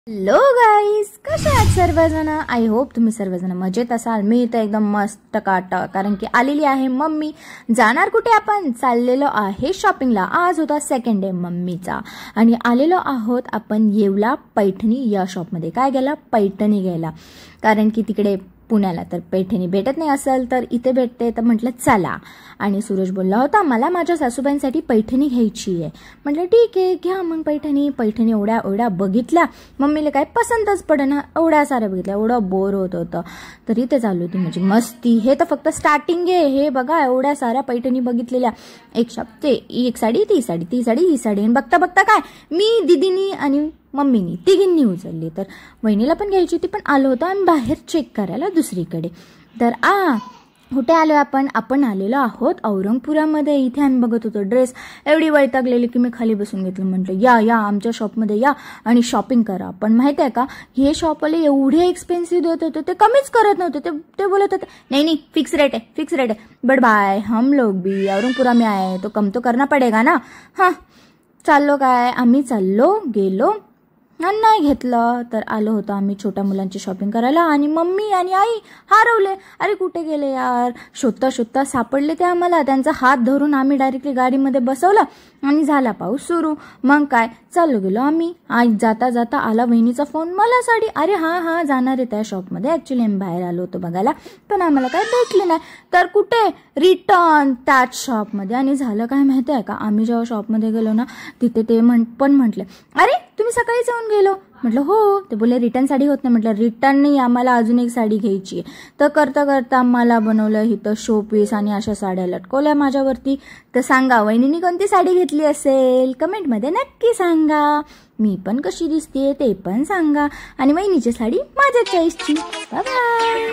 Hello guys, कशा आहात सर्वजण? आय होप तुम्ही सर्वजण मजेत असाल. मी तर एकदम मस्त काटा, कारण की आलेली आहे मम्मी. जाणार कुठे आपण? चाललेलो आहे शॉपिंगला. आज होता सेकंड डे मम्मीचा आणि आलेलो आहोत आपण येवला पैठणी या शॉपमध्ये. काय घ्यायला? पैठणी घ्यायला, कारण की तिकडे पुण्याला तर पैठणी भेटत नाही असेल तर इथे भेटते. तर म्हटलं चला. आणि सूरज बोलला होता मला माझ्या सासूबाईंसाठी पैठणी घ्यायची आहे. म्हटलं ठीक आहे, घ्या मग पैठणी. पैठणी एवढ्या बघितल्या, मम्मीला काय पसंतच पडेना. एवढ्या साऱ्या बघितल्या, एवढं बोर होत होतं. तर इथे चालू होती म्हणजे मस्ती. हे तर फक्त स्टार्टिंग आहे. हे बघा एवढ्या साऱ्या पैठणी बघितलेल्या. एक शॉप ते एक साडी, ती साडी, ती साडी, ही साडी. बघता बघता काय मी दीदीनी आणि मम्मीनी तिघींनी उचलली. तर वहिनीला पण घ्यायची होती, पण आलो होतो आम्ही बाहेर चेक करायला दुसरीकडे. तर कुठे आलो आपण आलेलो आहोत औरंगपुरामध्ये. इथे आम्ही बघत होतो ड्रेस. एवढी वैतागलेली की मी खाली बसून घेतलं. म्हटलं या आमच्या शॉपमध्ये या आणि शॉपिंग करा. पण माहिती आहे का, हे शॉपवाले एवढे एक्सपेन्सिव्ह देत होते, ते कमीच करत नव्हते. ते बोलत होते नाही फिक्स रेट है. बट बाय हम लोग भी औरंगपुरा में आए तो कम तो करना पडेगा ना. चाललो काय आम्ही, गेलो नाही घेतलं. तर आलो होतो आम्ही छोट्या मुलांची शॉपिंग करायला आणि मम्मी आणि आई हरवले. अरे कुठे गेले यार? शोधता सापडले ते आम्हाला. त्यांचा हात धरून आम्ही डायरेक्टली गाडीमध्ये बसवलं आणि झाला पाऊस सुरू. मग काय चाललो गेलो आम्ही. आज जाता आला वहिनीचा फोन, मला साडी. अरे हा जाणार आहे त्या शॉपमध्ये. ऍक्च्युली आम्ही बाहेर आलो होतो बघायला, पण आम्हाला काय भेटले नाही. तर कुठे रिटर्न त्याच शॉपमध्ये. आणि झालं काय माहिती आहे का, आम्ही जेव्हा शॉपमध्ये गेलो ना, तिथे ते पण म्हटले अरे तुम्ही सकाळीच येऊन गेलो. म्हटलं हो. ते बोलले रिटर्न साडी होत नाही. म्हटलं रिटर्न नाही, आम्हाला अजून एक साडी घ्यायची. तर करता मला बनवलं इथं शोपीस आणि अशा साड्या लटकवल्या माझ्यावरती. तर सांगा वहिनीने कोणती साडी घेतली असेल, कमेंटमध्ये नक्की सांगा. मी पण कशी दिसते ते पण सांगा. आणि वहिनीची साडी माझ्या चॉईसची. बाय.